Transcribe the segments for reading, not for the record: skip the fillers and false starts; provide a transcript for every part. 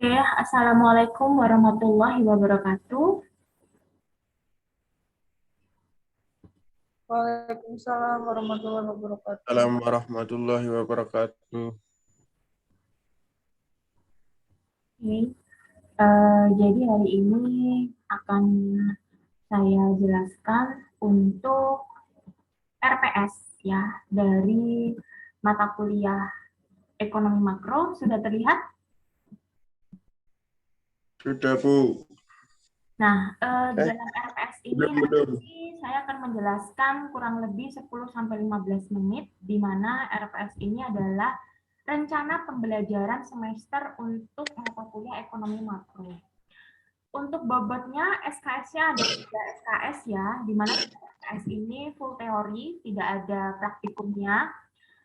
Oke, Assalamualaikum warahmatullahi wabarakatuh. Waalaikumsalam warahmatullahi wabarakatuh. Assalamualaikum warahmatullahi wabarakatuh. Oke, jadi hari ini akan saya jelaskan untuk RPS ya dari mata kuliah ekonomi makro. Sudah terlihat? Sudah, Bu. Nah, dalam RPS ini Belum. nanti saya akan menjelaskan kurang lebih 10-15 menit, di mana RPS ini adalah rencana pembelajaran semester untuk mata kuliah ekonomi makro. Untuk bobotnya, SKS-nya ada 3 SKS ya, di mana SKS ini full teori, tidak ada praktikumnya.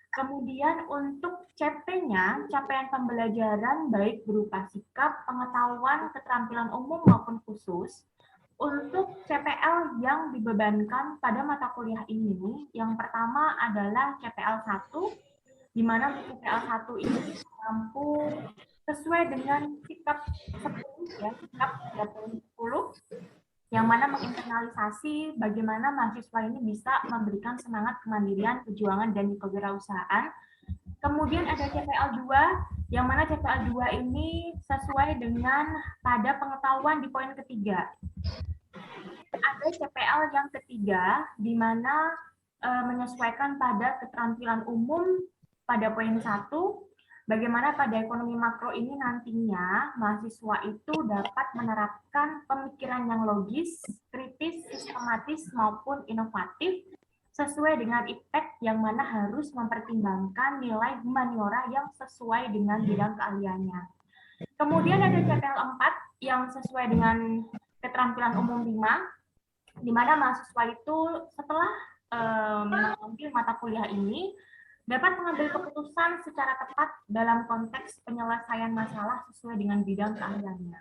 Kemudian untuk CP-nya, capaian pembelajaran baik berupa sikap, pengetahuan, keterampilan umum maupun khusus. Untuk CPL yang dibebankan pada mata kuliah ini, yang pertama adalah CPL 1, di mana CPL 1 ini mampu sesuai dengan sikap 10 ya, sikap 10, yang mana menginternalisasi bagaimana mahasiswa ini bisa memberikan semangat kemandirian, perjuangan, dan kewirausahaan. Kemudian ada CPL 2, yang mana CPL 2 ini sesuai dengan pada pengetahuan di poin ketiga. Ada CPL yang ketiga, di mana menyesuaikan pada keterampilan umum pada poin 1, bagaimana pada ekonomi makro ini nantinya mahasiswa itu dapat menerapkan pemikiran yang logis, kritis, sistematis, maupun inovatif, sesuai dengan IPTEK yang mana harus mempertimbangkan nilai humaniora yang sesuai dengan bidang keahliannya. Kemudian ada CPL 4 yang sesuai dengan keterampilan umum 5, di mana mahasiswa itu setelah mengambil mata kuliah ini dapat mengambil keputusan secara tepat dalam konteks penyelesaian masalah sesuai dengan bidang keahliannya.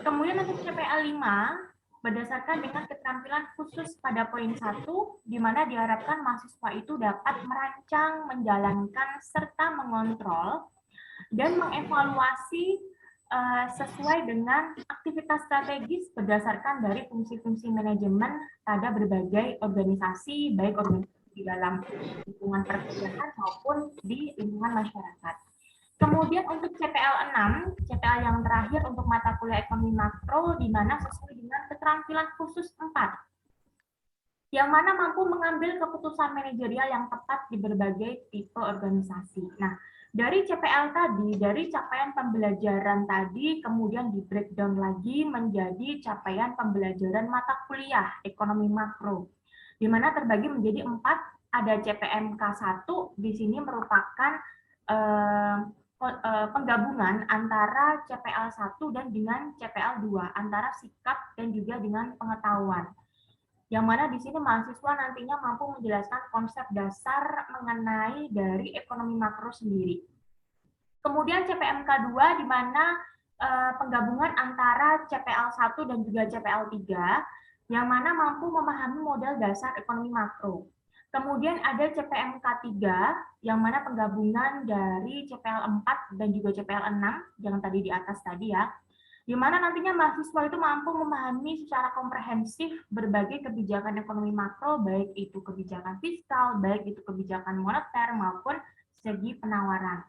Kemudian untuk CPL 5 berdasarkan dengan keterampilan khusus pada poin 1, di mana diharapkan mahasiswa itu dapat merancang, menjalankan, serta mengontrol dan mengevaluasi sesuai dengan aktivitas strategis berdasarkan dari fungsi-fungsi manajemen pada berbagai organisasi, baik organisasi di dalam lingkungan perkuliahan maupun di lingkungan masyarakat. Kemudian untuk CPL 6, CPL yang terakhir untuk mata kuliah ekonomi makro, di mana sesuai dengan keterampilan khusus 4, yang mana mampu mengambil keputusan manajerial yang tepat di berbagai tipe organisasi. Nah, dari CPL tadi, dari capaian pembelajaran tadi, kemudian di breakdown lagi menjadi capaian pembelajaran mata kuliah ekonomi makro, di mana terbagi menjadi 4, ada CPMK 1, di sini merupakan penggabungan antara CPL 1 dan dengan CPL 2, antara sikap dan juga dengan pengetahuan. Yang mana di sini mahasiswa nantinya mampu menjelaskan konsep dasar mengenai dari ekonomi makro sendiri. Kemudian CPMK 2 di mana penggabungan antara CPL 1 dan juga CPL 3, yang mana mampu memahami model dasar ekonomi makro. Kemudian ada CPMK 3, yang mana penggabungan dari CPL 4 dan juga CPL 6, yang tadi di atas tadi ya, di mana nantinya mahasiswa itu mampu memahami secara komprehensif berbagai kebijakan ekonomi makro, baik itu kebijakan fiskal, baik itu kebijakan moneter, maupun segi penawaran.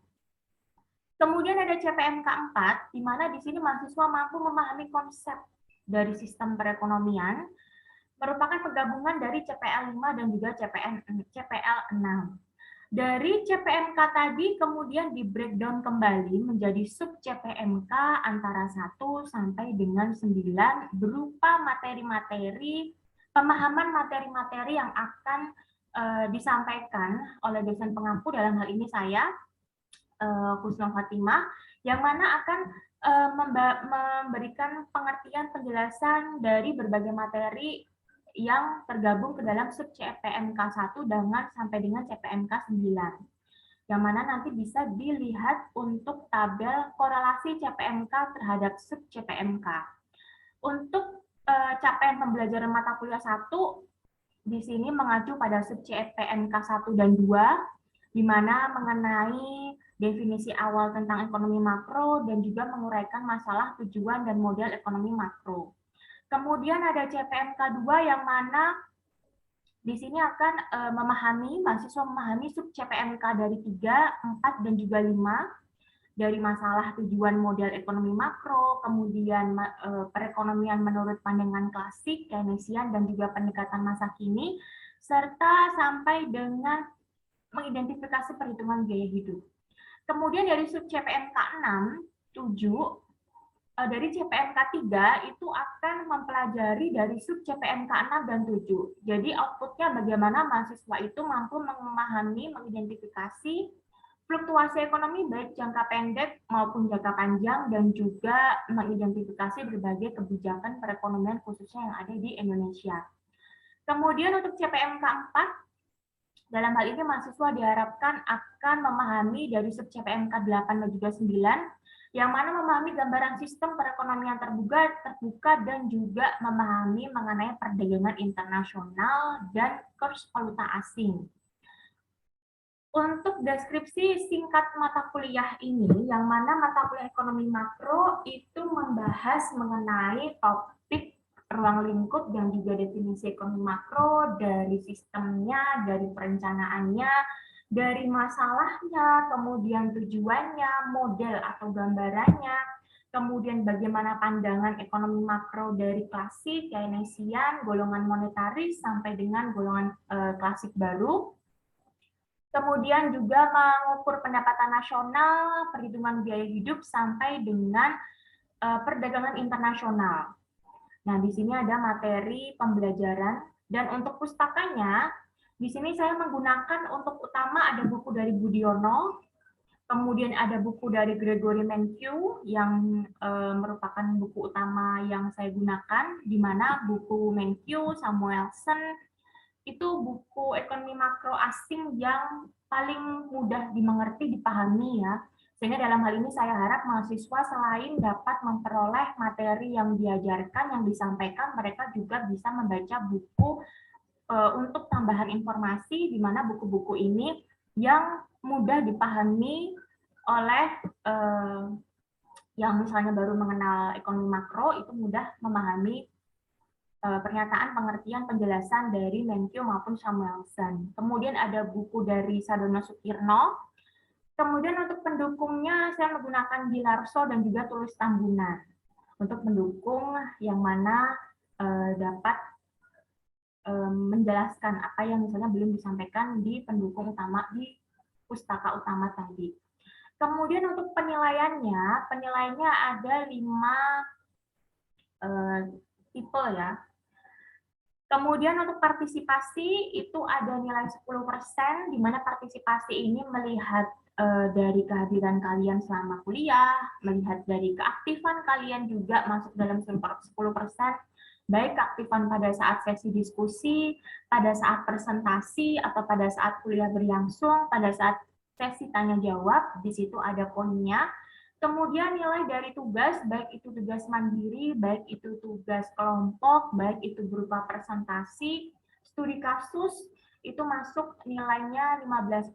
Kemudian ada CPMK 4, di mana di sini mahasiswa mampu memahami konsep dari sistem perekonomian, merupakan penggabungan dari CPL 5 dan juga CPL 6. Dari CPMK tadi kemudian di breakdown kembali menjadi sub CPMK antara 1 sampai dengan 9 berupa materi-materi, pemahaman materi-materi yang akan disampaikan oleh dosen pengampu, dalam hal ini saya, Husnul Fatimah, yang mana akan memberikan pengertian penjelasan dari berbagai materi yang tergabung ke dalam sub CPMK 1 dengan sampai dengan CPMK 9. Yang mana nanti bisa dilihat untuk tabel korelasi CPMK terhadap sub CPMK. Untuk capaian pembelajaran mata kuliah 1 di sini mengacu pada sub CPMK 1 dan 2, di mana mengenai definisi awal tentang ekonomi makro, dan juga menguraikan masalah tujuan dan model ekonomi makro. Kemudian ada CPNK 2 yang mana di sini akan mahasiswa memahami sub CPNK dari 3, 4, dan juga 5, dari masalah tujuan model ekonomi makro, kemudian perekonomian menurut pandangan klasik, Keynesian, dan juga pendekatan masa kini, serta sampai dengan mengidentifikasi perhitungan biaya hidup. Kemudian dari sub CPNK 6, 7, dari CPNK 3 itu akan mempelajari dari sub CPNK 6 dan 7. Jadi outputnya bagaimana mahasiswa itu mampu memahami, mengidentifikasi fluktuasi ekonomi baik jangka pendek maupun jangka panjang, dan juga mengidentifikasi berbagai kebijakan perekonomian khususnya yang ada di Indonesia. Kemudian untuk CPNK 4, dalam hal ini mahasiswa diharapkan akan memahami dari sub CPNK 8 dan juga 9, yang mana memahami gambaran sistem perekonomian terbuka dan juga memahami mengenai perdagangan internasional dan kurs valuta asing. Untuk deskripsi singkat mata kuliah ini, yang mana mata kuliah ekonomi makro itu membahas mengenai topik ruang lingkup dan juga definisi ekonomi makro, dari sistemnya, dari perencanaannya, dari masalahnya, kemudian tujuannya, model atau gambarannya, kemudian bagaimana pandangan ekonomi makro dari klasik, Keynesian, golongan monetaris, sampai dengan golongan klasik baru. Kemudian juga mengukur pendapatan nasional, perhitungan biaya hidup, sampai dengan perdagangan internasional. Nah, di sini ada materi pembelajaran, dan untuk pustakanya, di sini saya menggunakan untuk utama ada buku dari Budiono, kemudian ada buku dari Gregory Mankiw yang merupakan buku utama yang saya gunakan, di mana buku Mankiw, Samuelson, itu buku ekonomi makro asing yang paling mudah dimengerti, dipahami ya. Sehingga dalam hal ini saya harap mahasiswa selain dapat memperoleh materi yang diajarkan, yang disampaikan, mereka juga bisa membaca buku untuk tambahan informasi, di mana buku-buku ini yang mudah dipahami oleh yang misalnya baru mengenal ekonomi makro, itu mudah memahami pernyataan, pengertian, penjelasan dari Mankiw maupun Samuelson. Kemudian ada buku dari Sadono Sukirno. Kemudian untuk pendukungnya saya menggunakan Gilarso dan juga Tulis Tambunan untuk mendukung yang mana dapat menjelaskan apa yang misalnya belum disampaikan di pendukung utama, di pustaka utama tadi. Kemudian untuk penilaiannya ada 5 tipe ya. Kemudian untuk partisipasi itu ada nilai 10%, di mana partisipasi ini melihat dari kehadiran kalian selama kuliah, melihat dari keaktifan kalian juga masuk dalam 10%, baik keaktifan pada saat sesi diskusi, pada saat presentasi, atau pada saat kuliah berlangsung, pada saat sesi tanya jawab, di situ ada poinnya. Kemudian nilai dari tugas, baik itu tugas mandiri, baik itu tugas kelompok, baik itu berupa presentasi, studi kasus, itu masuk nilainya 15%.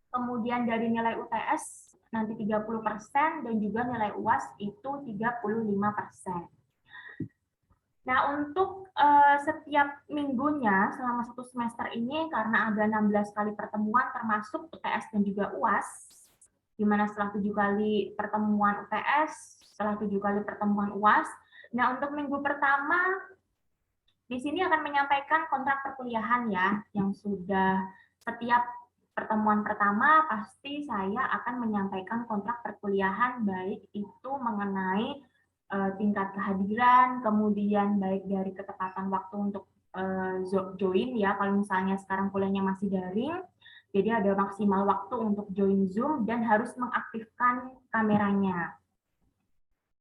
Kemudian dari nilai UTS nanti 30%, dan juga nilai UAS itu 35%. Nah, untuk setiap minggunya selama 1 semester ini, karena ada 16 kali pertemuan termasuk UTS dan juga UAS, di mana setelah 7 kali pertemuan UTS, setelah 7 kali pertemuan UAS. Nah, untuk minggu pertama, di sini akan menyampaikan kontrak perkuliahan ya, yang sudah setiap pertemuan pertama pasti saya akan menyampaikan kontrak perkuliahan, baik itu mengenai tingkat kehadiran, kemudian baik dari ketepatan waktu untuk join ya, kalau misalnya sekarang kuliahnya masih daring, jadi ada maksimal waktu untuk join Zoom dan harus mengaktifkan kameranya.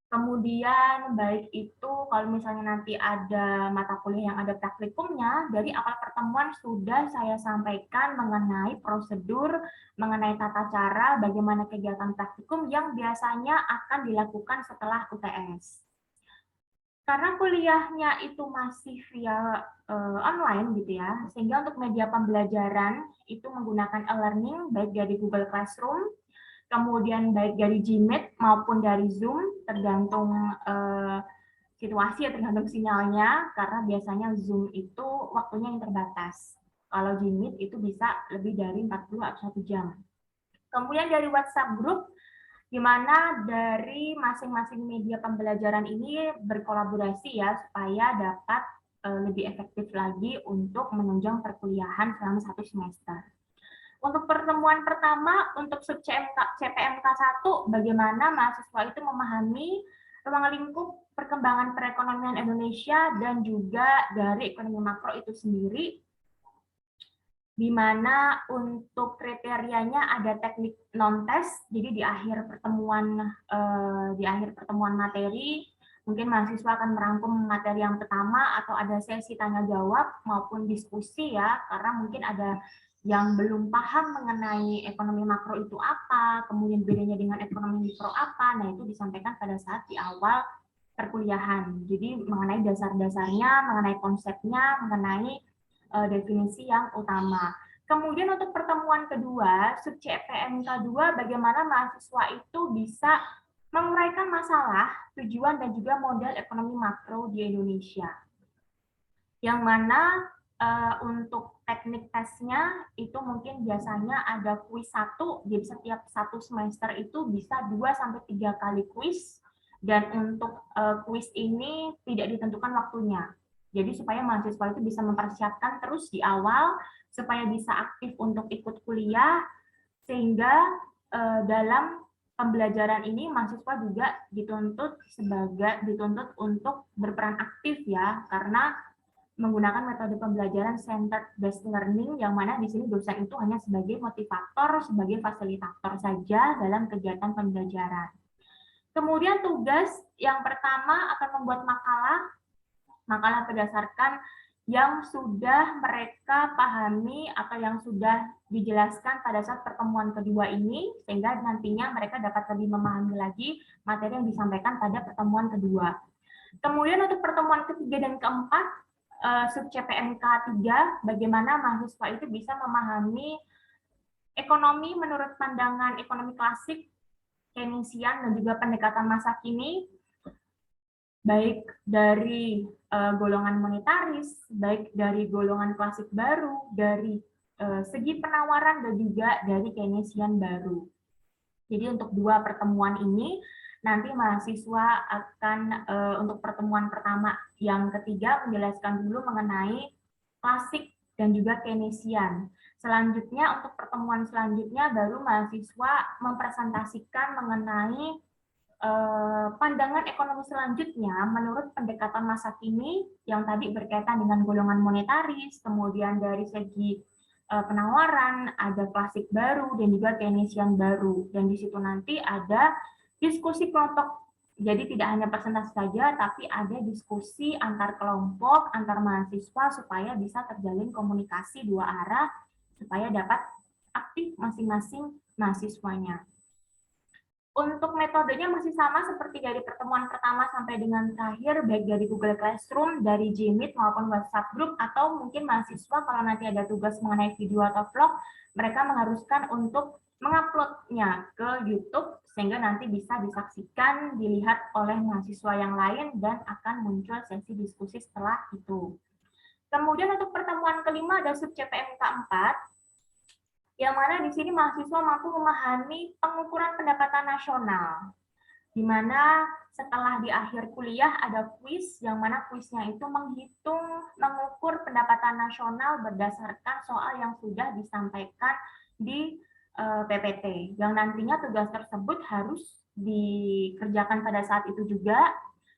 Kemudian baik itu kalau misalnya nanti ada mata kuliah yang ada praktikumnya, dari awal pertemuan sudah saya sampaikan mengenai prosedur, mengenai tata cara, bagaimana kegiatan praktikum yang biasanya akan dilakukan setelah UTS. Karena kuliahnya itu masih via online gitu ya, sehingga untuk media pembelajaran itu menggunakan e-learning baik dari Google Classroom, kemudian baik dari Gmeet maupun dari Zoom, tergantung situasi ya, tergantung sinyalnya, karena biasanya Zoom itu waktunya yang terbatas. Kalau Gmeet itu bisa lebih dari 40 atau 1 jam. Kemudian dari WhatsApp group, di mana dari masing-masing media pembelajaran ini berkolaborasi ya, supaya dapat lebih efektif lagi untuk menunjang perkuliahan selama 1 semester. Untuk pertemuan pertama, untuk sub CPMK 1, bagaimana mahasiswa itu memahami ruang lingkup perkembangan perekonomian Indonesia dan juga dari ekonomi makro itu sendiri, di mana untuk kriterianya ada teknik non-tes, jadi di akhir pertemuan materi, mungkin mahasiswa akan merangkum materi yang pertama atau ada sesi tanya jawab maupun diskusi ya, karena mungkin ada yang belum paham mengenai ekonomi makro itu apa, kemudian bedanya dengan ekonomi mikro apa, nah itu disampaikan pada saat di awal perkuliahan. Jadi mengenai dasar-dasarnya, mengenai konsepnya, mengenai definisi yang utama. Kemudian untuk pertemuan kedua, sub CPMK 2, bagaimana mahasiswa itu bisa menguraikan masalah, tujuan, dan juga model ekonomi makro di Indonesia. Yang mana untuk teknik tesnya itu mungkin biasanya ada kuis 1, jadi setiap 1 semester itu bisa 2-3 kali kuis, dan untuk kuis ini tidak ditentukan waktunya. Jadi supaya mahasiswa itu bisa mempersiapkan terus di awal, supaya bisa aktif untuk ikut kuliah, sehingga dalam pembelajaran ini mahasiswa juga dituntut untuk berperan aktif ya, karena menggunakan metode pembelajaran centered based learning, yang mana di sini dosen itu hanya sebagai motivator, sebagai fasilitator saja dalam kegiatan pembelajaran. Kemudian tugas yang pertama akan membuat makalah berdasarkan yang sudah mereka pahami atau yang sudah dijelaskan pada saat pertemuan kedua ini, sehingga nantinya mereka dapat lebih memahami lagi materi yang disampaikan pada pertemuan kedua. Kemudian untuk pertemuan ketiga dan keempat, sub CPMK 3, bagaimana mahasiswa itu bisa memahami ekonomi menurut pandangan ekonomi klasik, Keynesian, dan juga pendekatan masa kini, baik dari golongan monetaris, baik dari golongan klasik baru, dari segi penawaran, dan juga dari Keynesian baru. Jadi untuk 2 pertemuan ini, nanti mahasiswa akan untuk pertemuan pertama yang ketiga menjelaskan dulu mengenai klasik dan juga Keynesian. Selanjutnya untuk pertemuan selanjutnya baru mahasiswa mempresentasikan mengenai pandangan ekonomi selanjutnya menurut pendekatan masa kini yang tadi berkaitan dengan golongan monetaris, kemudian dari segi penawaran, ada klasik baru dan juga Keynesian baru, dan di situ nanti ada diskusi kelompok. Jadi tidak hanya presentasi saja, tapi ada diskusi antar kelompok, antar mahasiswa, supaya bisa terjalin komunikasi 2 arah, supaya dapat aktif masing-masing mahasiswanya. Untuk metodenya masih sama seperti dari pertemuan pertama sampai dengan terakhir, baik dari Google Classroom, dari Gmeet maupun WhatsApp Group, atau mungkin mahasiswa kalau nanti ada tugas mengenai video atau vlog, mereka mengharuskan untuk menguploadnya ke YouTube, sehingga nanti bisa disaksikan, dilihat oleh mahasiswa yang lain, dan akan muncul sesi diskusi setelah itu. Kemudian untuk pertemuan kelima ada sub CPMK 4, yang mana di sini mahasiswa mampu memahami pengukuran pendapatan nasional, di mana setelah di akhir kuliah ada kuis, yang mana kuisnya itu mengukur pendapatan nasional berdasarkan soal yang sudah disampaikan di PPT, yang nantinya tugas tersebut harus dikerjakan pada saat itu juga,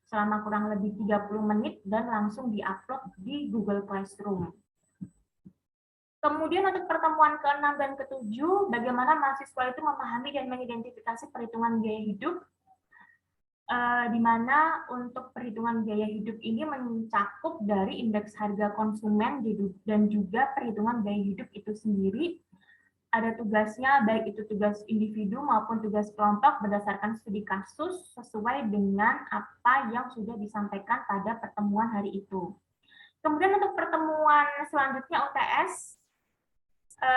selama kurang lebih 30 menit, dan langsung diupload di Google Classroom. Kemudian untuk pertemuan ke-6 dan ke-7, bagaimana mahasiswa itu memahami dan mengidentifikasi perhitungan biaya hidup, di mana untuk perhitungan biaya hidup ini mencakup dari indeks harga konsumen dan juga perhitungan biaya hidup itu sendiri, ada tugasnya, baik itu tugas individu maupun tugas kelompok berdasarkan studi kasus sesuai dengan apa yang sudah disampaikan pada pertemuan hari itu. Kemudian untuk pertemuan selanjutnya UTS,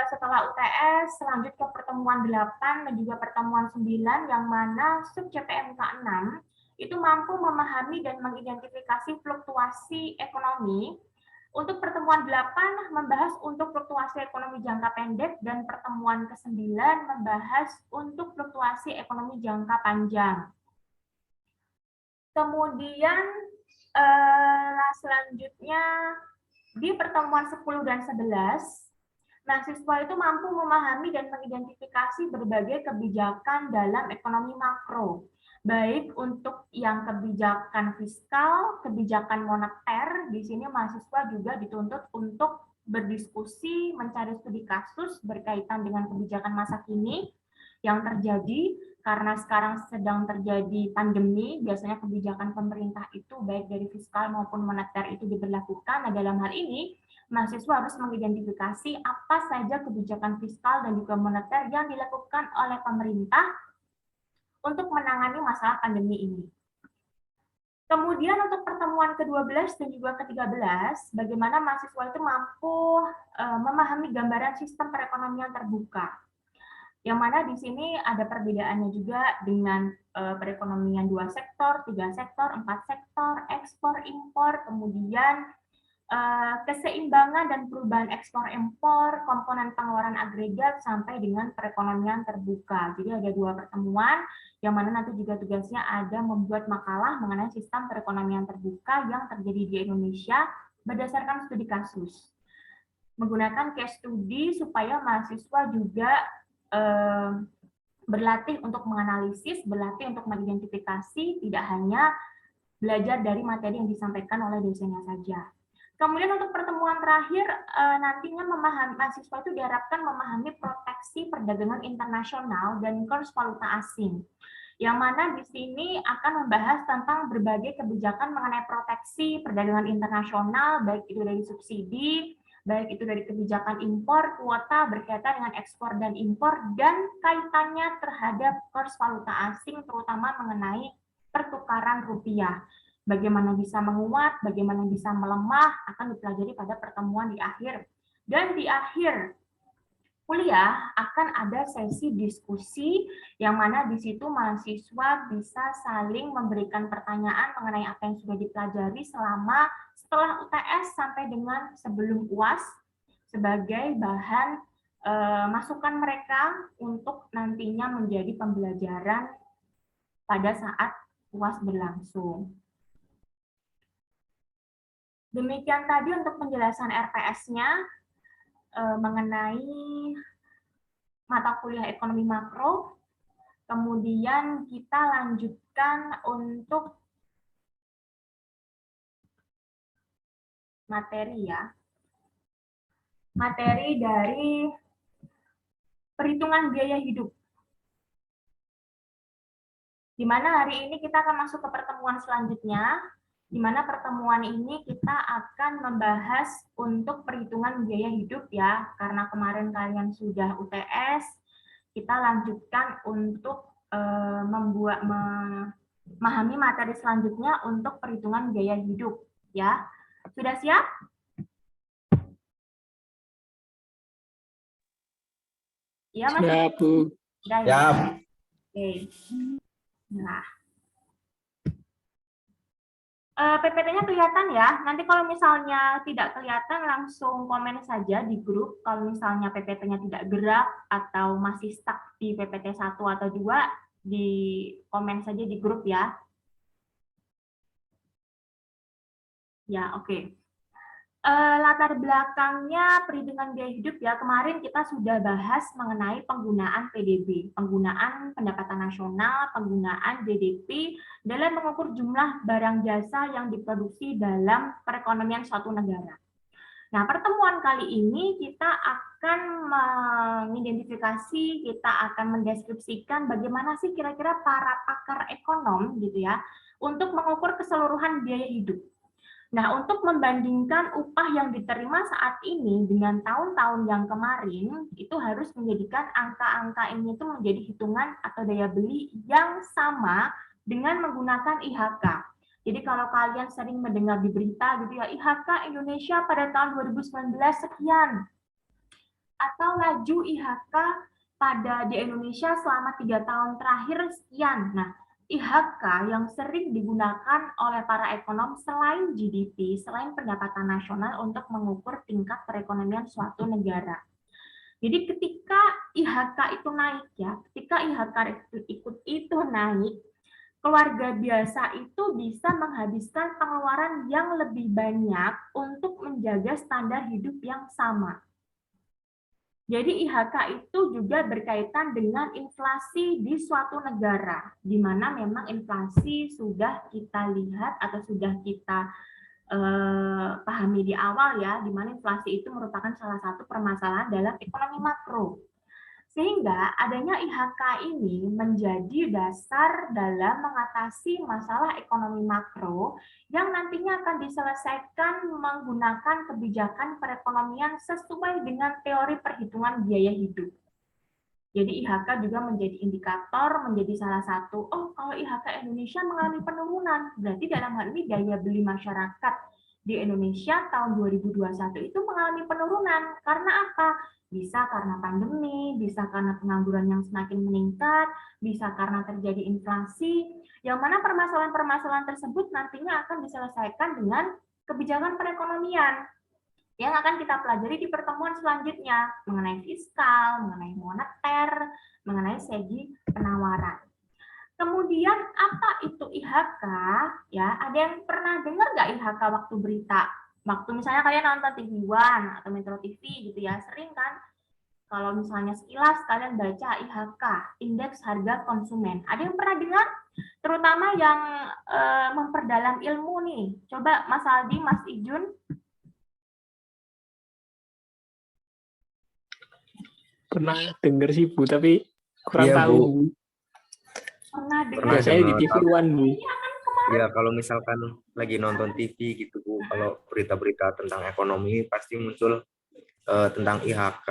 setelah UTS lanjut ke pertemuan 8 dan juga pertemuan 9 yang mana sub CPMK 6 itu mampu memahami dan mengidentifikasi fluktuasi ekonomi. Untuk pertemuan 8 membahas untuk fluktuasi ekonomi jangka pendek dan pertemuan ke-9 membahas untuk fluktuasi ekonomi jangka panjang. Kemudian selanjutnya di pertemuan 10 dan 11 mahasiswa itu mampu memahami dan mengidentifikasi berbagai kebijakan dalam ekonomi makro, baik untuk yang kebijakan fiskal, kebijakan moneter. Di sini mahasiswa juga dituntut untuk berdiskusi, mencari studi kasus berkaitan dengan kebijakan masa kini yang terjadi karena sekarang sedang terjadi pandemi. Biasanya kebijakan pemerintah itu baik dari fiskal maupun moneter itu diberlakukan. Nah, dalam hal ini mahasiswa harus mengidentifikasi apa saja kebijakan fiskal dan juga moneter yang dilakukan oleh pemerintah untuk menangani masalah pandemi ini. Kemudian untuk pertemuan ke-12 dan juga ke-13, bagaimana mahasiswa itu mampu memahami gambaran sistem perekonomian terbuka. Yang mana di sini ada perbedaannya juga dengan perekonomian 2 sektor, 3 sektor, 4 sektor, ekspor, impor, kemudian keseimbangan dan perubahan ekspor-impor, komponen pengeluaran agregat, sampai dengan perekonomian terbuka. Jadi ada 2 pertemuan, yang mana nanti juga tugasnya ada membuat makalah mengenai sistem perekonomian terbuka yang terjadi di Indonesia berdasarkan studi kasus. Menggunakan case study supaya mahasiswa juga berlatih untuk menganalisis, berlatih untuk mengidentifikasi, tidak hanya belajar dari materi yang disampaikan oleh dosennya saja. Kemudian untuk pertemuan terakhir, nantinya mahasiswa itu diharapkan memahami proteksi perdagangan internasional dan kurs valuta asing. Yang mana di sini akan membahas tentang berbagai kebijakan mengenai proteksi perdagangan internasional, baik itu dari subsidi, baik itu dari kebijakan impor, kuota berkaitan dengan ekspor dan impor, dan kaitannya terhadap kurs valuta asing, terutama mengenai pertukaran rupiah. Bagaimana bisa menguat, bagaimana bisa melemah, akan dipelajari pada pertemuan di akhir. Dan di akhir kuliah akan ada sesi diskusi, yang mana di situ mahasiswa bisa saling memberikan pertanyaan mengenai apa yang sudah dipelajari selama setelah UTS sampai dengan sebelum UAS, sebagai bahan masukan mereka untuk nantinya menjadi pembelajaran pada saat UAS berlangsung. Demikian tadi untuk penjelasan RPS-nya mengenai mata kuliah ekonomi makro. Kemudian kita lanjutkan untuk materi ya. Materi dari perhitungan biaya hidup. Di mana hari ini kita akan masuk ke pertemuan selanjutnya, di mana pertemuan ini kita akan membahas untuk perhitungan biaya hidup ya, karena kemarin kalian sudah UTS, kita lanjutkan untuk memahami materi selanjutnya untuk perhitungan biaya hidup ya. Sudah siap? Ya, Mas? Siap, Bu. Siap. Oke. Nah, PPT-nya kelihatan ya. Nanti kalau misalnya tidak kelihatan langsung komen saja di grup. Kalau misalnya PPT-nya tidak gerak atau masih stuck di PPT 1 atau 2, di komen saja di grup ya. Ya, oke. Latar belakangnya perhitungan biaya hidup ya, kemarin kita sudah bahas mengenai penggunaan PDB, penggunaan pendapatan nasional, penggunaan GDP dalam mengukur jumlah barang jasa yang diproduksi dalam perekonomian suatu negara. Nah, pertemuan kali ini kita akan mengidentifikasi, kita akan mendeskripsikan bagaimana sih kira-kira para pakar ekonom gitu ya, untuk mengukur keseluruhan biaya hidup. Nah, untuk membandingkan upah yang diterima saat ini dengan tahun-tahun yang kemarin, itu harus menjadikan angka-angka ini itu menjadi hitungan atau daya beli yang sama dengan menggunakan IHK. Jadi kalau kalian sering mendengar di berita gitu ya, IHK Indonesia pada tahun 2019 sekian, atau laju IHK pada di Indonesia selama 3 tahun terakhir sekian. Nah, IHK yang sering digunakan oleh para ekonom selain GDP, selain pendapatan nasional untuk mengukur tingkat perekonomian suatu negara. Jadi ketika IHK itu naik ya, ketika IHK itu naik, keluarga biasa itu bisa menghabiskan pengeluaran yang lebih banyak untuk menjaga standar hidup yang sama. Jadi IHK itu juga berkaitan dengan inflasi di suatu negara, di mana memang inflasi sudah kita lihat atau sudah kita pahami di awal ya, di mana inflasi itu merupakan salah satu permasalahan dalam ekonomi makro. Sehingga adanya IHK ini menjadi dasar dalam mengatasi masalah ekonomi makro yang nantinya akan diselesaikan menggunakan kebijakan perekonomian sesuai dengan teori perhitungan biaya hidup. Jadi IHK juga menjadi indikator, menjadi salah satu, oh kalau IHK Indonesia mengalami penurunan, berarti dalam hal ini daya beli masyarakat di Indonesia tahun 2021 itu mengalami penurunan. Karena apa? Bisa karena pandemi, bisa karena pengangguran yang semakin meningkat, bisa karena terjadi inflasi, yang mana permasalahan-permasalahan tersebut nantinya akan diselesaikan dengan kebijakan perekonomian yang akan kita pelajari di pertemuan selanjutnya mengenai fiskal, mengenai moneter, mengenai segi penawaran. Kemudian apa itu IHK? Ya, ada yang pernah dengar nggak IHK waktu berita? Waktu misalnya kalian nonton TV One atau Metro TV gitu ya, sering kan kalau misalnya sekilas kalian baca IHK, Indeks Harga Konsumen. Ada yang pernah dengar? Terutama yang memperdalam ilmu nih. Coba Mas Aldi, Mas Ijun. Pernah dengar sih Bu, tapi kurang Iya, tahu Bu. Bu. Pernah dengar? Biasanya di TV One Bu. Ya, kalau misalkan lagi nonton TV gitu, Bu, kalau berita-berita tentang ekonomi pasti muncul tentang IHK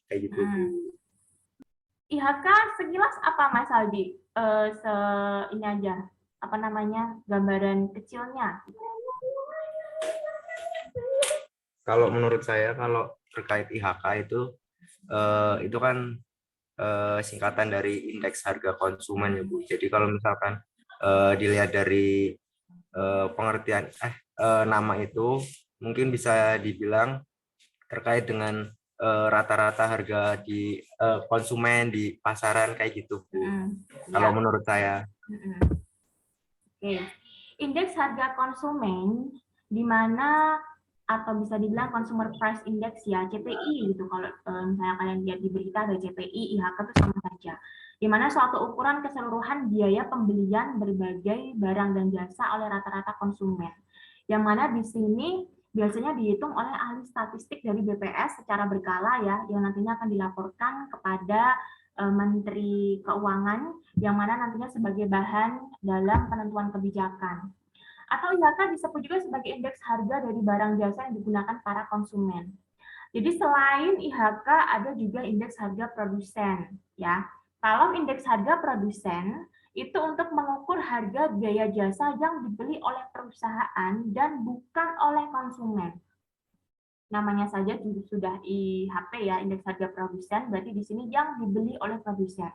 kayak gitu, Bu. IHK sekilas apa Mas Aldi? Ini aja, apa namanya, gambaran kecilnya. Kalau menurut saya, kalau terkait IHK itu kan singkatan dari indeks harga konsumen ya Bu. Jadi kalau misalkan dilihat dari pengertian nama itu, mungkin bisa dibilang terkait dengan rata-rata harga di konsumen di pasaran kayak gitu Bu. Kalau Ya. menurut saya. Oke. Indeks harga konsumen di mana atau bisa dibilang Consumer Price Index ya, CPI gitu. Kalau misalnya kalian lihat di berita ada CPI, IHK itu sama saja. Di mana suatu ukuran keseluruhan biaya pembelian berbagai barang dan jasa oleh rata-rata konsumen. Yang mana di sini biasanya dihitung oleh ahli statistik dari BPS secara berkala ya, yang nantinya akan dilaporkan kepada Menteri Keuangan, yang mana nantinya sebagai bahan dalam penentuan kebijakan. Atau IHK disebut juga sebagai indeks harga dari barang jasa yang digunakan para konsumen. Jadi selain IHK ada juga indeks harga produsen ya. Kalau indeks harga produsen itu untuk mengukur harga biaya jasa yang dibeli oleh perusahaan dan bukan oleh konsumen. Namanya saja sudah IHP ya, indeks harga produsen, berarti di sini yang dibeli oleh produsen.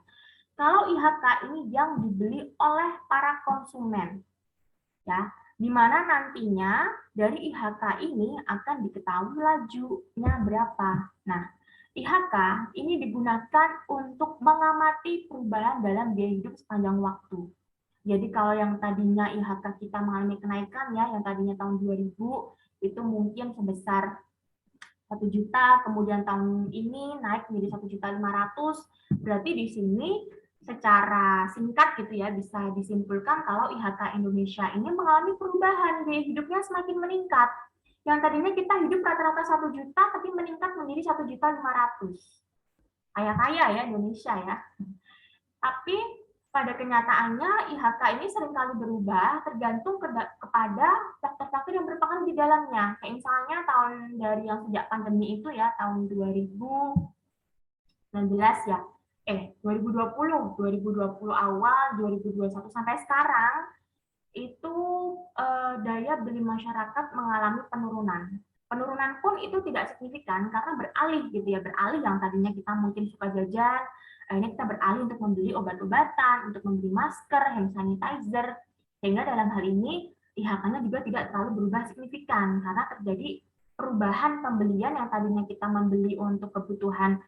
Kalau IHK ini yang dibeli oleh para konsumen. Ya, di mana nantinya dari IHK ini akan diketahui lajunya berapa. Nah, IHK ini digunakan untuk mengamati perubahan dalam biaya hidup sepanjang waktu. Jadi kalau yang tadinya IHK kita mengalami kenaikan ya, yang tadinya tahun 2000 itu mungkin sebesar 1 juta, kemudian tahun ini naik menjadi 1.500.000, berarti di sini secara singkat gitu ya bisa disimpulkan kalau IHK Indonesia ini mengalami perubahan, biaya hidupnya semakin meningkat. Yang tadinya kita hidup rata-rata 1 juta tapi meningkat menjadi 1.500.000. Kaya-kaya ya Indonesia ya. Tapi pada kenyataannya IHK ini seringkali berubah tergantung kepada faktor-faktor yang berperan di dalamnya. Kayak misalnya tahun dari yang sejak pandemi itu ya, tahun 2019 ya, 2020 awal, 2021 sampai sekarang, itu daya beli masyarakat mengalami penurunan. Penurunan pun itu tidak signifikan karena beralih gitu ya, beralih yang tadinya kita mungkin suka jajan, akhirnya kita beralih untuk membeli obat-obatan, untuk membeli masker, hand sanitizer, sehingga dalam hal ini IHK-nya juga tidak terlalu berubah signifikan karena terjadi perubahan pembelian yang tadinya kita membeli untuk kebutuhan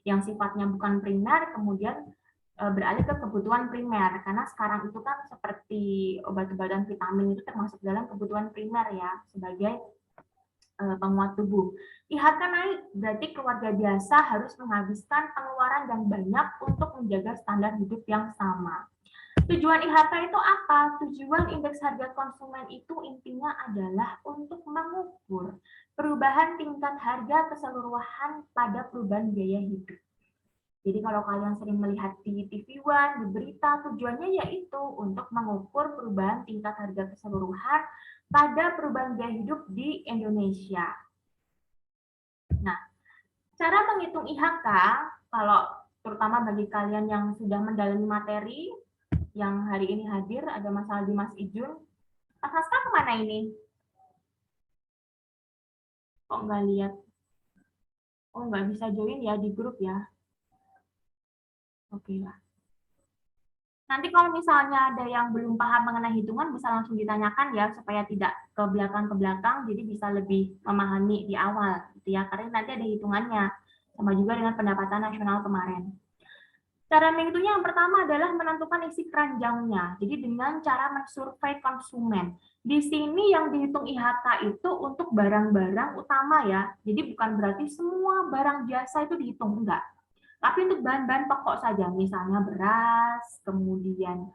yang sifatnya bukan primer, kemudian beralih ke kebutuhan primer, karena sekarang itu kan seperti obat-obatan vitamin itu termasuk dalam kebutuhan primer ya, sebagai penguat tubuh. IHK naik, berarti keluarga biasa harus menghabiskan pengeluaran yang banyak untuk menjaga standar hidup yang sama. Tujuan IHK itu apa? Tujuan indeks harga konsumen itu intinya adalah untuk mengukur perubahan tingkat harga keseluruhan pada perubahan biaya hidup. Jadi kalau kalian sering melihat di TV One, di berita, tujuannya yaitu untuk mengukur perubahan tingkat harga keseluruhan pada perubahan biaya hidup di Indonesia. Nah, cara menghitung IHK, kalau terutama bagi kalian yang sudah mendalami materi, yang hari ini hadir, ada masalah di Mas Ijun. Mas Haska kemana ini? Kok nggak lihat? Oh, nggak bisa join ya di grup ya? Oke lah. Nanti kalau misalnya ada yang belum paham mengenai hitungan, bisa langsung ditanyakan ya, supaya tidak ke belakang, jadi bisa lebih memahami di awal, gitu ya, karena nanti ada hitungannya, sama juga dengan pendapatan nasional kemarin. Cara menghitungnya yang pertama adalah menentukan isi keranjangnya, jadi dengan cara mensurvei konsumen. Di sini yang dihitung IHK itu untuk barang-barang utama ya, jadi bukan berarti semua barang jasa itu dihitung, enggak. Tapi untuk bahan-bahan pokok saja, misalnya beras, kemudian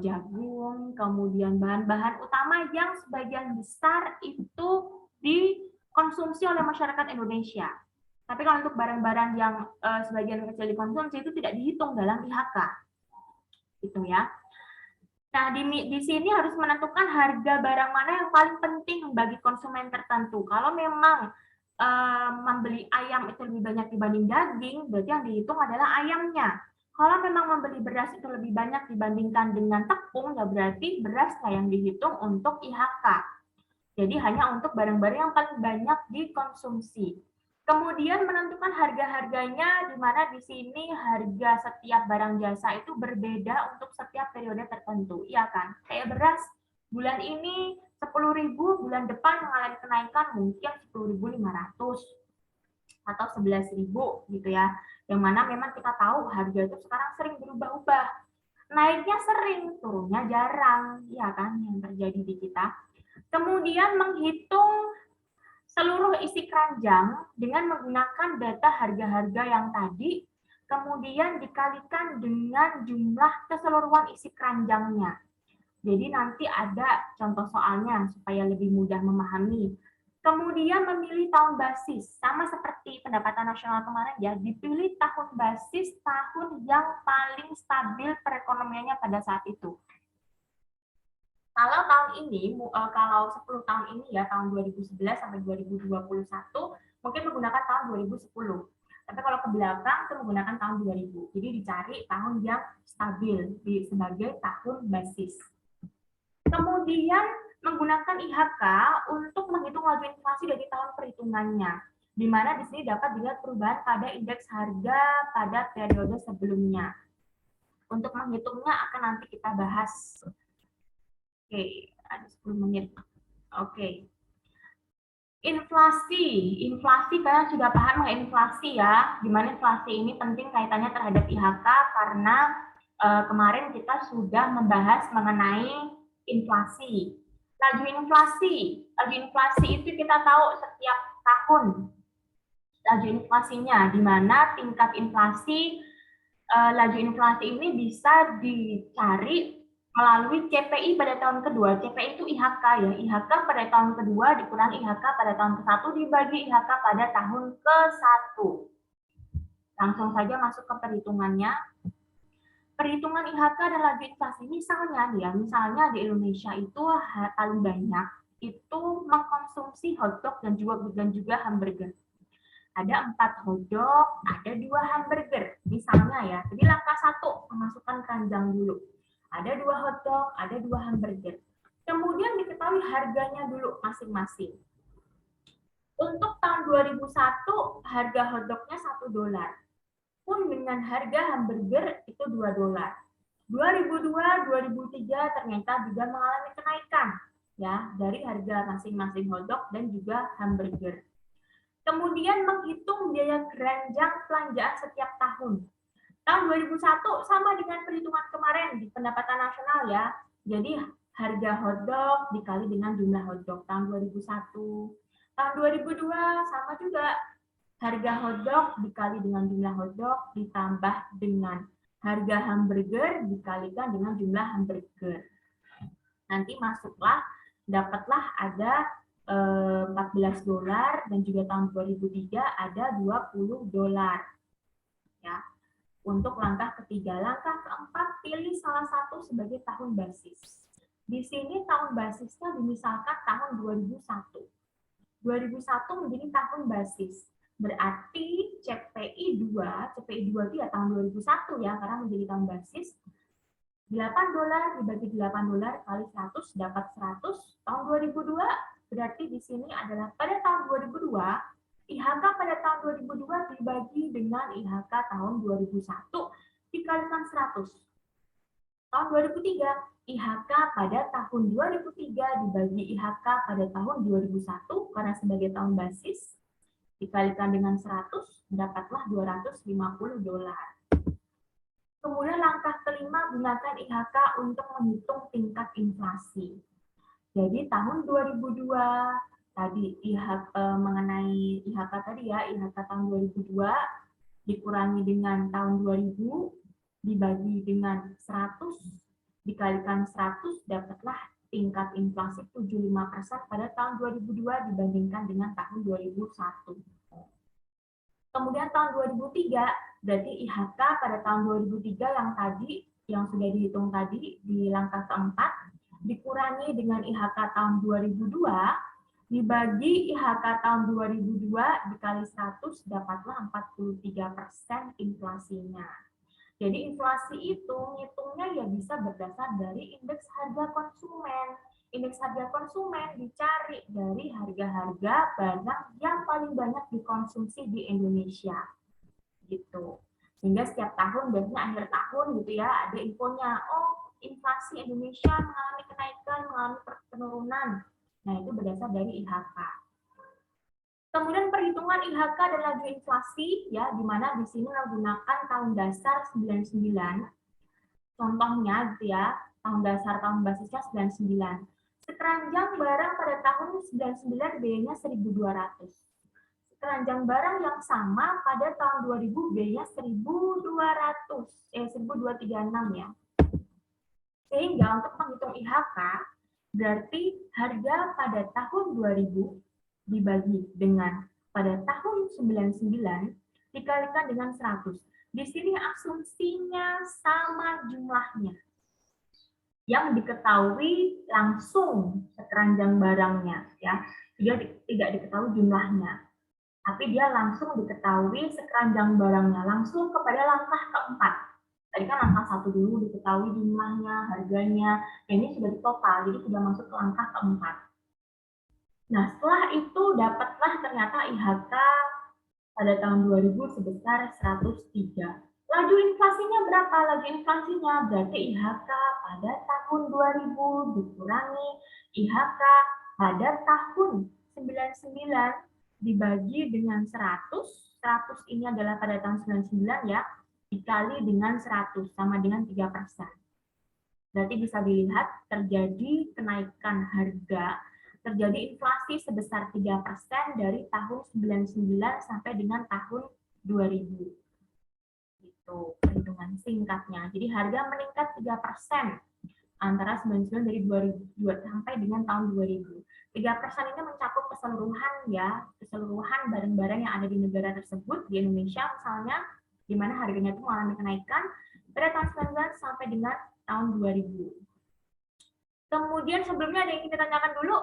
jagung, kemudian bahan-bahan utama yang sebagian besar itu dikonsumsi oleh masyarakat Indonesia. Tapi kalau untuk barang-barang yang sebagian kecil dikonsumsi itu tidak dihitung dalam IHK. Gitu ya. Nah, di sini harus menentukan harga barang mana yang paling penting bagi konsumen tertentu. Kalau memang membeli ayam itu lebih banyak dibanding daging, berarti yang dihitung adalah ayamnya. Kalau memang membeli beras itu lebih banyak dibandingkan dengan tepung, ya berarti berasnya yang dihitung untuk IHK. Jadi hanya untuk barang-barang yang paling banyak dikonsumsi. Kemudian menentukan harga-harganya, di mana di sini harga setiap barang jasa itu berbeda untuk setiap periode tertentu, iya kan? Kayak beras, bulan ini 10.000, bulan depan mengalami kenaikan mungkin 10.500 atau 11.000 gitu ya. Yang mana memang kita tahu harga itu sekarang sering berubah-ubah. Naiknya sering, turunnya jarang, ya kan, yang terjadi di kita. Kemudian menghitung seluruh isi keranjang dengan menggunakan data harga-harga yang tadi, kemudian dikalikan dengan jumlah keseluruhan isi keranjangnya. Jadi nanti ada contoh soalnya supaya lebih mudah memahami. Kemudian memilih tahun basis, sama seperti pendapatan nasional kemarin ya, dipilih tahun basis, tahun yang paling stabil perekonomiannya pada saat itu. Kalau tahun ini, kalau 10 tahun ini ya, tahun 2011 sampai 2021, mungkin menggunakan tahun 2010. Tapi kalau ke belakang itu menggunakan tahun 2000. Jadi dicari tahun yang stabil sebagai tahun basis. Kemudian menggunakan IHK untuk menghitung laju inflasi dari tahun perhitungannya, di mana di sini dapat dilihat perubahan pada indeks harga pada periode sebelumnya. Untuk menghitungnya akan nanti kita bahas. Oke, ada 10 menit. Oke. Inflasi kalian sudah paham mengenai inflasi ya, di mana inflasi ini penting kaitannya terhadap IHK karena kemarin kita sudah membahas mengenai inflasi. Laju inflasi itu kita tahu setiap tahun laju inflasinya, di mana tingkat inflasi, laju inflasi ini bisa dicari melalui CPI pada tahun kedua. CPI itu IHK ya, IHK pada tahun kedua dikurangi IHK pada tahun ke-1 dibagi IHK pada tahun ke-1. Langsung saja masuk ke perhitungannya. Perhitungan IHK dan laju inflasi misalnya di Indonesia itu paling banyak itu mengkonsumsi hotdog dan juga hamburger. Ada 4 hotdog, ada 2 hamburger, misalnya ya. Jadi langkah 1 memasukkan keranjang dulu. Ada 2 hotdog, ada 2 hamburger. Kemudian diketahui harganya dulu masing-masing. Untuk tahun 2001 harga hotdognya $1. Pun dengan harga hamburger itu $2. 2002, 2003 ternyata juga mengalami kenaikan ya dari harga masing-masing hotdog dan juga hamburger. Kemudian menghitung biaya keranjang belanjaan setiap tahun. Tahun 2001 sama dengan perhitungan kemarin di pendapatan nasional ya. Jadi harga hotdog dikali dengan jumlah hotdog tahun 2001. Tahun 2002 sama juga. Harga hotdog dikali dengan jumlah hotdog ditambah dengan harga hamburger dikalikan dengan jumlah hamburger. Nanti dapatlah ada $14 dan juga tahun 2003 ada $20 ya. Untuk langkah ketiga, langkah keempat pilih salah satu sebagai tahun basis. Di sini tahun basisnya dimisalkan tahun 2001. 2001 menjadi tahun basis. Berarti CPI 2 itu ya tahun 2001 ya karena menjadi tahun basis. $8 dibagi $8 kali 100 dapat 100. Tahun 2002 berarti di sini adalah pada tahun 2002 IHK pada tahun 2002 dibagi dengan IHK tahun 2001 dikalikan 100. Tahun 2003 IHK pada tahun 2003 dibagi IHK pada tahun 2001 karena sebagai tahun basis dikalikan dengan 100 dapatlah $250. Kemudian langkah kelima, gunakan IHK untuk menghitung tingkat inflasi. Jadi tahun 2002 tadi mengenai IHK tadi ya, IHK tahun 2002 dikurangi dengan tahun 2000 dibagi dengan 100 dikalikan 100 dapatlah tingkat inflasi 75% pada tahun 2002 dibandingkan dengan tahun 2001. Kemudian tahun 2003 berarti IHK pada tahun 2003 yang sudah dihitung tadi di langkah keempat dikurangi dengan IHK tahun 2002 dibagi IHK tahun 2002 dikali 100 dapatlah 43% inflasinya. Jadi inflasi itu ngitungnya ya bisa berdasar dari indeks harga konsumen. Indeks harga konsumen dicari dari harga-harga barang yang paling banyak dikonsumsi di Indonesia. Gitu. Sehingga setiap tahun, biasanya akhir tahun gitu ya, ada infonya, oh inflasi Indonesia mengalami kenaikan, mengalami penurunan. Nah itu berdasar dari IHK. Kemudian perhitungan IHK dan laju inflasi, ya, di mana di sini menggunakan tahun dasar 99. Contohnya gitu ya, tahun dasar tahun basisnya 99. Sekeranjang barang pada tahun 99 biayanya 1.200. Sekeranjang barang yang sama pada tahun 2000 biayanya 1.236 ya. Sehingga untuk menghitung IHK, berarti harga pada tahun 2000 dibagi dengan pada tahun 99 dikalikan dengan 100. Di sini asumsinya sama jumlahnya. Yang diketahui langsung sekeranjang barangnya, ya. Dia tidak diketahui jumlahnya. Tapi dia langsung diketahui sekeranjang barangnya langsung kepada langkah keempat. Tadi kan langkah 1 dulu diketahui jumlahnya, harganya. Ini sudah ditotal, jadi sudah masuk ke langkah keempat. Nah, setelah itu dapatlah ternyata IHK pada tahun 2000 sebesar 103. Laju inflasinya berapa? Laju inflasinya berarti IHK pada tahun 2000 dikurangi IHK pada tahun 99 dibagi dengan 100. 100 ini adalah pada tahun 99 ya, dikali dengan 100 sama dengan 3%. Berarti bisa dilihat terjadi kenaikan harga, terjadi inflasi sebesar 3% dari tahun 99 sampai dengan tahun 2000. Itu perhitungan singkatnya. Jadi harga meningkat 3% antara 99 dari 2002 sampai dengan tahun 2000. 3% ini mencakup keseluruhan ya, keseluruhan barang-barang yang ada di negara tersebut, di Indonesia misalnya, di mana harganya itu mengalami kenaikan. Pada tahun sampai dengan tahun 2000. Kemudian sebelumnya ada yang kita tanyakan dulu?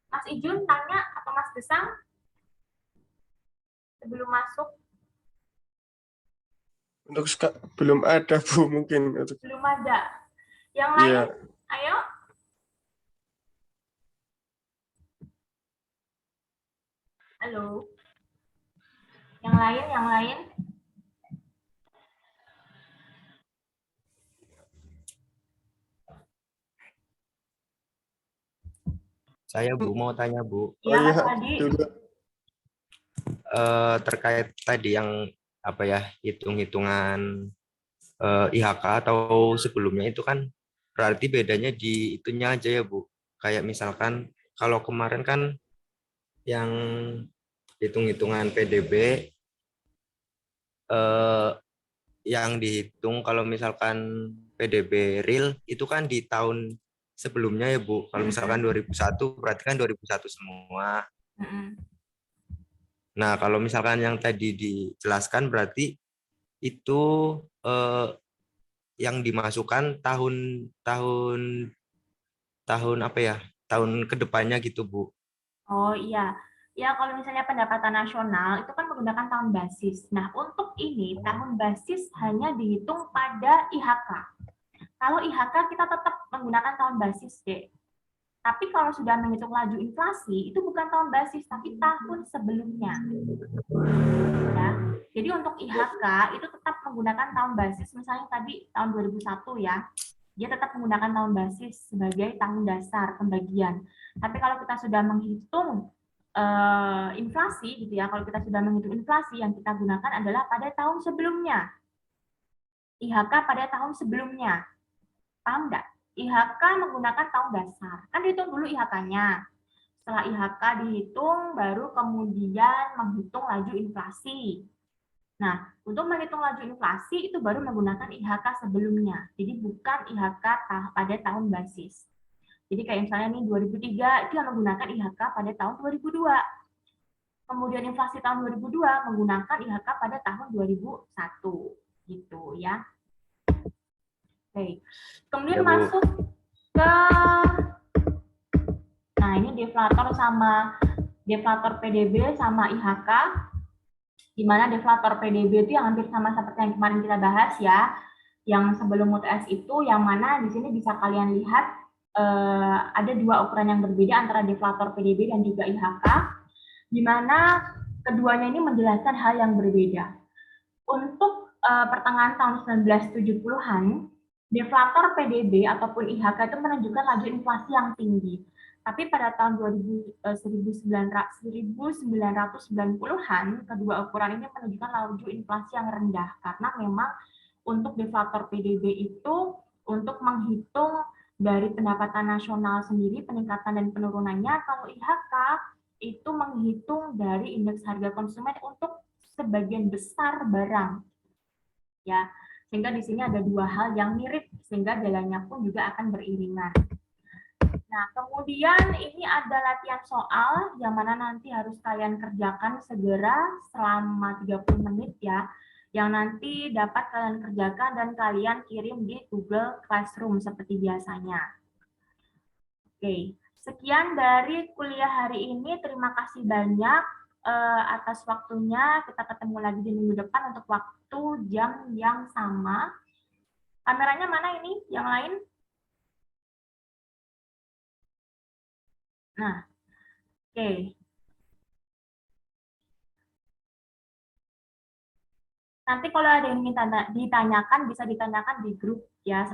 Mas Ijun tanya atau Mas Gesang? Sebelum masuk, Untuk belum ada Bu mungkin. belum ada. Yang lain, Iya. ayo. Halo. Yang lain. Saya Bu mau tanya Bu, Oh Iya, iya, Mas Adi. dulu. terkait tadi yang apa ya, hitung-hitungan IHK atau sebelumnya itu kan berarti bedanya di itunya aja ya Bu. Kayak misalkan kalau kemarin kan yang hitung-hitungan PDB eh, yang dihitung kalau misalkan PDB real itu kan di tahun sebelumnya ya Bu. Kalau misalkan 2001 berarti kan 2001 semua. Nah, kalau misalkan yang tadi dijelaskan berarti itu eh, yang dimasukkan tahun tahun apa ya? Tahun kedepannya gitu, Bu. Oh iya, ya kalau misalnya pendapatan nasional itu kan menggunakan tahun basis. Nah untuk ini tahun basis hanya dihitung pada IHK. Kalau IHK kita tetap menggunakan tahun basis deh. Tapi kalau sudah menghitung laju inflasi itu bukan tahun basis tapi tahun sebelumnya. Ya. Jadi untuk IHK itu tetap menggunakan tahun basis. Misalnya tadi tahun 2001 ya, dia tetap menggunakan tahun basis sebagai tahun dasar pembagian. Tapi kalau kita sudah menghitung inflasi gitu ya, kalau kita sudah menghitung inflasi yang kita gunakan adalah pada tahun sebelumnya. IHK pada tahun sebelumnya. Paham nggak? IHK menggunakan tahun dasar. Kan dihitung dulu IHK-nya. Setelah IHK dihitung, baru kemudian menghitung laju inflasi. Nah, untuk menghitung laju inflasi itu baru menggunakan IHK sebelumnya. Jadi bukan IHK pada tahun basis. Jadi kayak misalnya nih 2003 itu yang menggunakan IHK pada tahun 2002. Kemudian inflasi tahun 2002 menggunakan IHK pada tahun 2001 gitu ya. Oke. Kemudian Ya, Bu. masuk ke nah ini deflator PDB sama IHK, di mana deflator PDB itu yang hampir sama seperti yang kemarin kita bahas ya, yang sebelum UTS itu, yang mana di sini bisa kalian lihat ada dua ukuran yang berbeda antara deflator PDB dan juga IHK, di mana keduanya ini menjelaskan hal yang berbeda. Untuk pertengahan tahun 1970-an, deflator PDB ataupun IHK itu menunjukkan laju inflasi yang tinggi. Tapi pada tahun 1990-an, kedua ukuran ini menunjukkan laju inflasi yang rendah. Karena memang untuk deflator PDB itu untuk menghitung dari pendapatan nasional sendiri, peningkatan dan penurunannya. Kalau IHK itu menghitung dari indeks harga konsumen untuk sebagian besar barang. Ya, sehingga di sini ada dua hal yang mirip, sehingga jalannya pun juga akan beriringan. Nah, kemudian ini ada latihan soal yang mana nanti harus kalian kerjakan segera selama 30 menit ya, yang nanti dapat kalian kerjakan dan kalian kirim di Google Classroom seperti biasanya. Oke, sekian dari kuliah hari ini. Terima kasih banyak atas waktunya. Kita ketemu lagi di minggu depan untuk waktu jam yang sama. Kameranya mana ini? Yang lain? Nah, oke. Nanti kalau ada yang ingin ditanyakan, bisa ditanyakan di grup ya.